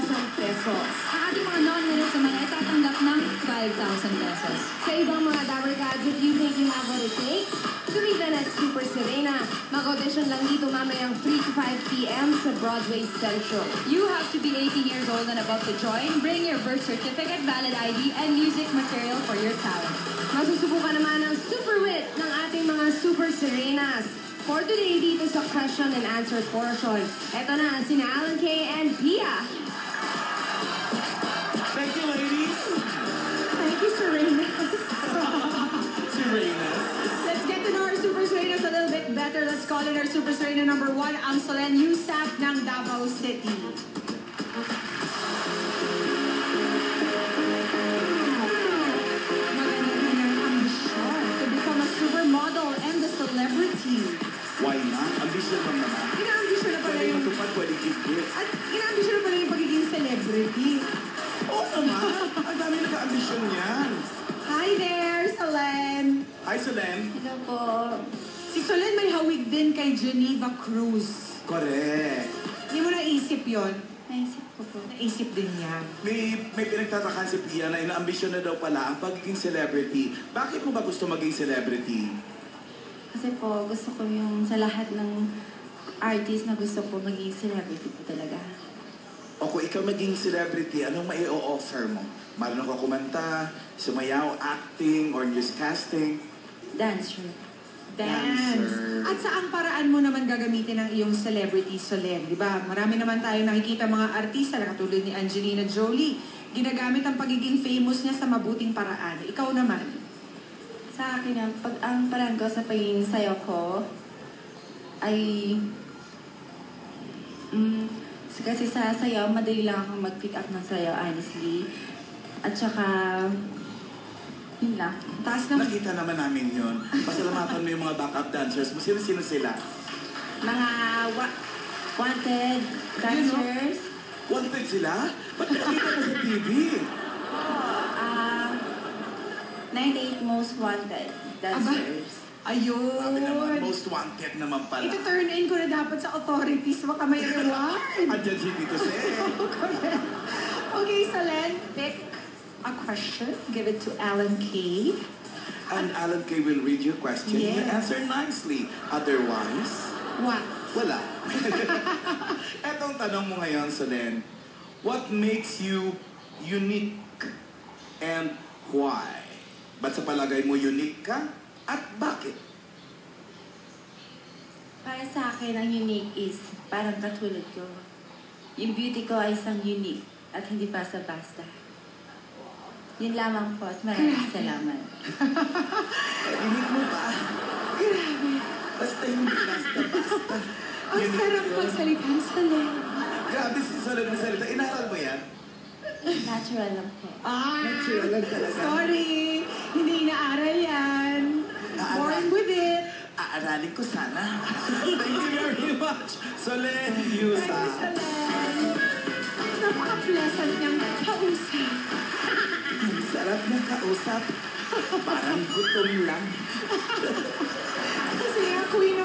pesos. Ang ating mga non-winners naman ay tatanggap ng 5,000 pesos. Sa ibang mga Dabber Gods, if you think you have what it takes, sumitan at Super Serena. Mag-audition lang dito mamayang 3 to 5 p.m. sa Broadway Central. You have to be 18 years old and above to join. Bring your birth certificate, valid ID, and music material for your talent. Masusubukan naman ang super wit ng ating mga Super Serenas. For today, dito sa question and answer portion. Ito na, sina Alan Kay and Pia. Thank you, ladies. Thank you, Serenas. Serenas. Let's get to know our Super Serenas a little bit better. Let's call in our Super Serena number 1, ang Solen Yusap ng Davao City. Maganda-gandang ambisyon to become a supermodel and a celebrity. Why not? Ambisyon lang naman. Ina-ambisyon na pala Pwede yung... matupad, pwede gigit. At ina-ambisyon na pala yung pagiging celebrity. Oo naman. Ang dami naka-ambisyon yan. Hi there, Solen! Hi, Solen. Hello po. Si Solen may hawig din kay Geneva Cruz. Correct. Hindi mo naisip yon? Naisip ko po. Naisip din niya. May pinagtatakan si Pia na ina-ambisyon na daw pala ang pagiging celebrity. Bakit mo ba gusto maging celebrity? Kasi po, gusto ko yung sa lahat ng artist na gusto ko maging celebrity po talaga. O kung ikaw maging celebrity, anong mai-o-offer mo? Marunong ka kumanta, sumayaw, acting, or newscasting? Dancer. Dance. Dancer. At saang paraan mo naman gagamitin ang iyong celebrity Solen? Di ba? Marami naman tayo nakikita mga artista na katulad ni Angelina Jolie. Ginagamit ang pagiging famous niya sa mabuting paraan. Ikaw naman. Sa akin, ang parang ko sa pagiging sayo ko ay... kasi sa sayaw, madali lang akong mag-pick up ng sayaw, honestly. At saka... yun lang. Taas ng... Nakita naman namin yun. Pasalamatan mo yung mga backup dancers mo. Sino-sino sila? Mga wanted dancers. Wanted sila? Ba't nakita ka sa TV? 98 most wanted dancers. Ayun. Sabi naman, most wanted naman pala. Ito turn in ko na dapat sa authorities. Baka may reward. Andyan si Tito Sen. Okay, Solen, pick a question. Give it to Alan Kay. And Alan Kay will read your question. You Yes. answer nicely. Otherwise, What? wala. Etong tanong mo ngayon, Solen. What makes you unique and why? Ba't sa palagay mo unique ka? At bakit? Para sa akin, ang unique is parang katulad ko. Yung beauty ko ay isang unique at hindi basta-basta. Yun lamang po at maraming salamat. Unique mo ba? Grabe. Basta hindi basta-basta. Ang sarap magsalita, Solen. Grabe si Solen na salita. Inaral mo yan? Natural lang po. Natural lang talaga. Sorry. Hindi inaaral yan. Born with it. Aaralin ko sana. Thank you very much, Solen Yusa. Thank you, Solen. Napaka-pleasant niyang kausap. Ang sarap na kausap. Parang gutom lang. Kasi nga, Queen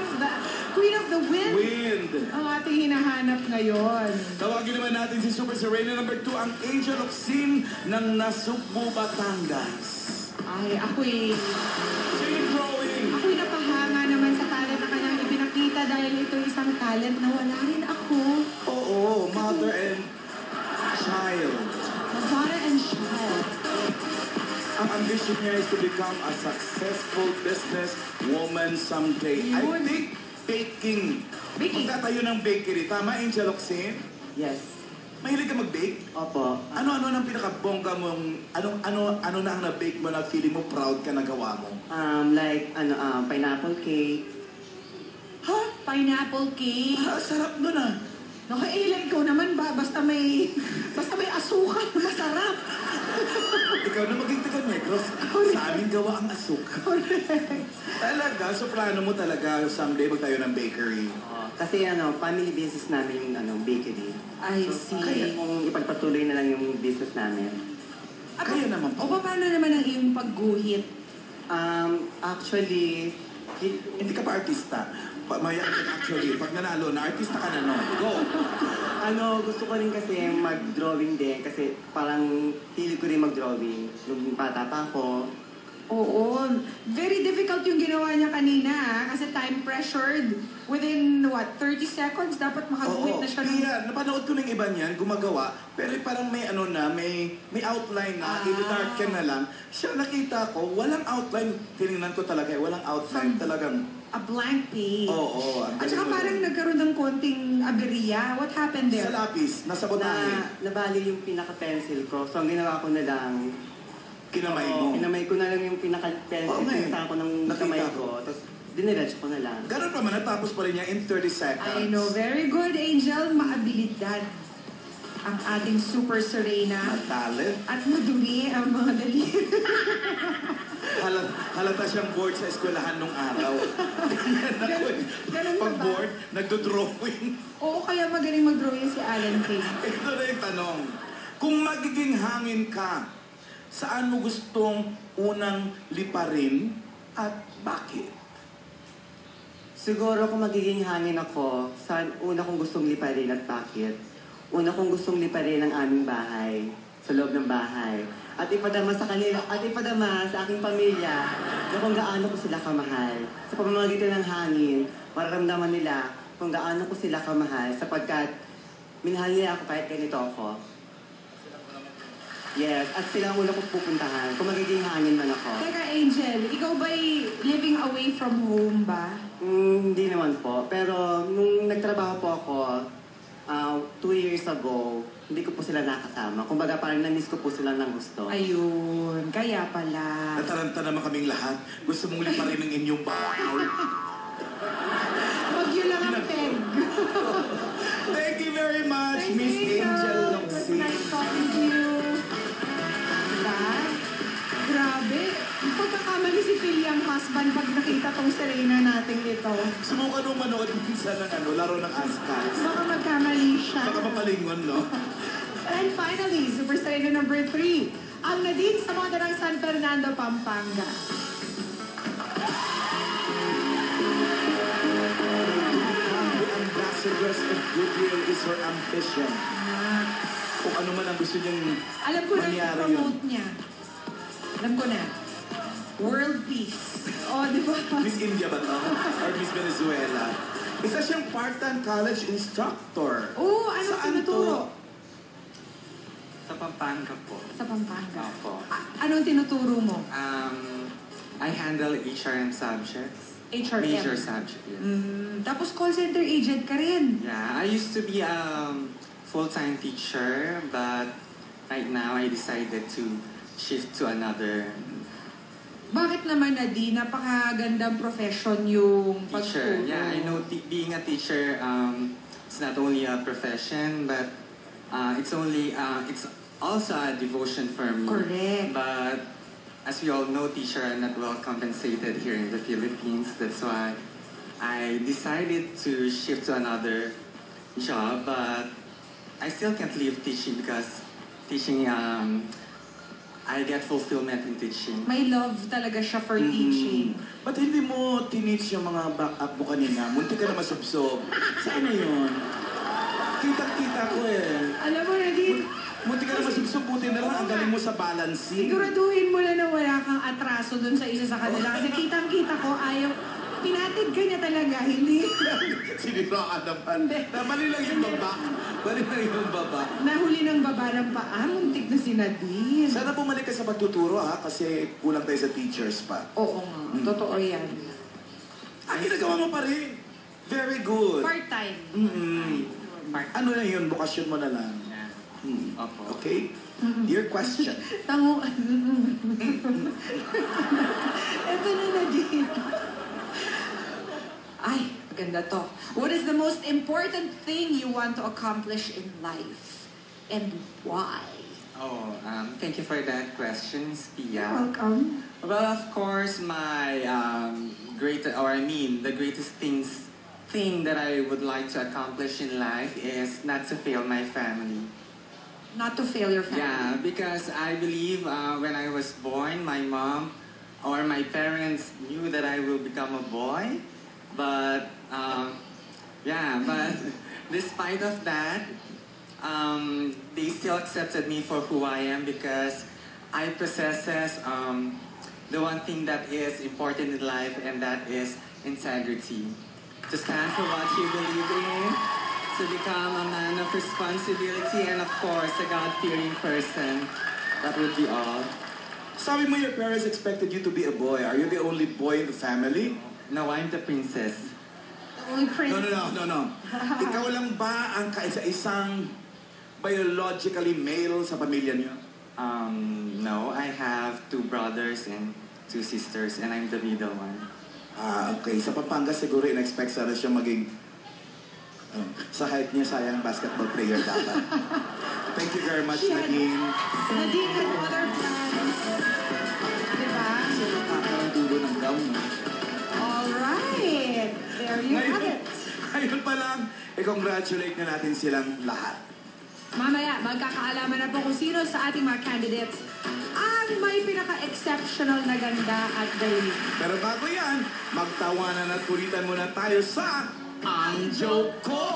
of the Wind. Wind. Ang ating hinahanap ngayon. Tawagin naman natin si Super Serena number 2, ang Angel of Sin ng Nasugbu, Batangas. Ay, ako'y Drawing. napahanga naman sa talent na kanyang ipinakita dahil ito isang talent na wala rin ako. Oo, mother and child. Mother and child. Ang ambition niya is to become a successful business woman someday. I Yun. think baking. Baking. Magtatayo ng bakery. Tama, Angel of Sin? Yes. Mahilig ka mag-bake? Opo. Ano-ano ang pinakabongga mong, ano na ang na-bake mo na feeling mo proud ka na gawa mo? Pineapple cake. Ha? Pineapple cake. Sarap nun ah. Nakailan ikaw naman ba? Basta may asukal, masarap. Ikaw na maging taga-Negros. Sa amin gawa ang asukal. Talaga, soprano mo talaga someday magtayo ng bakery. Kasi family business namin yung bakery. I So, kaya kung ipagpatuloy na lang yung business namin. Kaya naman O po. paano naman ang iyong pagguhit? Actually, Hindi ka pa artista. Mayan actually, pag nanalo na, artista ka na, no? Go! Gusto ko rin kasi mag-drawing din kasi parang hilig ko rin mag-drawing. Nung bata pa ako, Oo. Very difficult yung ginawa niya kanina kasi time pressured. Within, 30 seconds, dapat makaguhit na siya ng... Kaya, napanood ko ng iba niyan, gumagawa, pero parang may may outline na, i-dark ka na lang. Siya nakita ko, walang outline. Tinignan ko talaga, walang outline. Talagang, A blank page. Oo. At saka parang nagkaroon ng konting aberya. What happened there? sa lapis, nasa botahe, nabali yung pinaka-pencil ko. So, ang ginawa ko na lang, kinamay mo. kinamay ko na lang yung pinaka-pencil. Oo nga eh. Pinasa ko ng Nakita kamay ko. ko. Tapos, diniretso ko na lang. Ganun pa man, natapos pa rin niya in 30 seconds. I know. Very good, Angel. Maabilidad ang ating Super Serena. Talent. At madumi ang mga daliri. Halata siyang bored sa eskwelahan nung araw. Ganun ba? Pag bored, nagdo-drawing. Oo, kaya magaling mag-drawing si Alan Kay. Ito na yung tanong. Kung magiging hangin ka, saan mo gustong unang liparin at bakit? Siguro kung magiging hangin ako, saan una kong gustong liparin at bakit? Una kong gustong liparin ang aming bahay, sa loob ng bahay. At ipadama sa kanila, at ipadama sa aking pamilya na kung gaano ko sila kamahal. Sa pamamagitan ng hangin, mararamdaman nila kung gaano ko sila kamahal sapagkat minahal nila ako kahit ganito ako. Yes, at sila ang una kong pupuntahan kung magiging hangin man ako. Teka, Angel, ikaw ba'y living away from home ba? Hindi naman po. Pero nung nagtrabaho po ako, 2 years ago, hindi ko po sila nakasama. Kumbaga parang na-miss ko po sila ng gusto. Ayun, kaya pala. Nataranta naman kaming lahat. Gusto mong liparin ang inyong bahay. Wag yun lang ang peg. Thank you very much, Miss Angel It was Longsi. nice talking to you. Diba? Grabe. Pagkakamali si Phil yung husband pag nakita tong Serena natin ito. Subukan nung manood minsan ng laro ng Ascals. Baka magkamali siya. Baka mapalingon, no? And finally, Super Serena number 3, ang Nadine sa moda ng San Fernando, Pampanga. The ambassadors of goodwill is her ambition. Kung ano man ang gusto niyang Alam ko na mangyari promote niya. Alam ko na. World peace. Oh, di ba? Miss India ba to? Or Miss Venezuela? Isa siyang part-time college instructor. Oh, ano Saan tinuturo? Sa Pampanga po. Sa Pampanga. Opo. Anong tinuturo mo? I handle HRM subjects. HRM. Major subject, yes. Tapos call center agent ka rin. Yeah, I used to be a full-time teacher, but right now I decided to shift to another Bakit naman, Nadine? Napakagandang profession yung teacher. pagturo. Yeah, I know being a teacher, it's not only a profession, but it's also a devotion for me. Correct. But as we all know, teachers are not well compensated here in the Philippines. That's why I decided to shift to another job, but I still can't leave teaching because teaching, I get fulfillment in teaching. May love talaga siya for teaching. Ba't hindi mo tinitch yung mga back-up mo kanina? Munti ka na masubsob. Saan na yun? Kita-kita ko eh. Alam mo, Nadine, Munti ka na masubsob. Buti na lang ang galing mo sa balancing. siguraduhin mo na wala kang atraso dun sa isa sa kanila. Kasi kitang-kita ko, pinatid ka niya talaga, hindi. Sinira ka naman. Mali lang yung baba. Mali lang yung baba. Nahuli ng baba ng paa, muntik na si Nadine. Sana bumalik ka sa pagtuturo ha, kasi kulang tayo sa teachers pa. Oo nga, totoo yan. Ang ginagawa mo pa rin. Very good. Part-time. Ano na yun? Bukasyon mo na lang. Yeah. Opo. Okay? Your question. Tango. Eto na, Nadine. Ay, ganda to. What is the most important thing you want to accomplish in life? And why? Oh, thank you for that question, Miss Pia. Welcome. Well, of course, my the greatest thing that I would like to accomplish in life is not to fail my family. Not to fail your family. Yeah, because I believe when I was born, my mom or my parents knew that I will become a boy, but Yeah, but despite of that, they still accepted me for who I am because I possesses the one thing that is important in life, and that is integrity. To stand for what you believe in, to become a man of responsibility, and of course, a God-fearing person. That would be all. Sabi mo your parents expected you to be a boy. Are you the only boy in the family? No, I'm the princess. Only prince. No. Ikaw lang ba ang kaisa-isang biologically male sa pamilya niyo? No, I have 2 brothers and 2 sisters, and I'm the middle one. Okay. Sa Pampanga siguro in-expect sana siya maging sa height niya sayang basketball player dapat. Thank you very much, Nadine. Nadine had other plans. Diba? So, nakakaroon dulo ng gown, no? Alright. There you have it. Ngayon pa lang, congratulate na natin silang lahat. Mamaya, magkakaalaman na po kung sino sa ating mga candidates ang may pinaka-exceptional na ganda at galing. Pero bago yan, magtawanan at kulitan muna tayo sa Ang Joke Ko!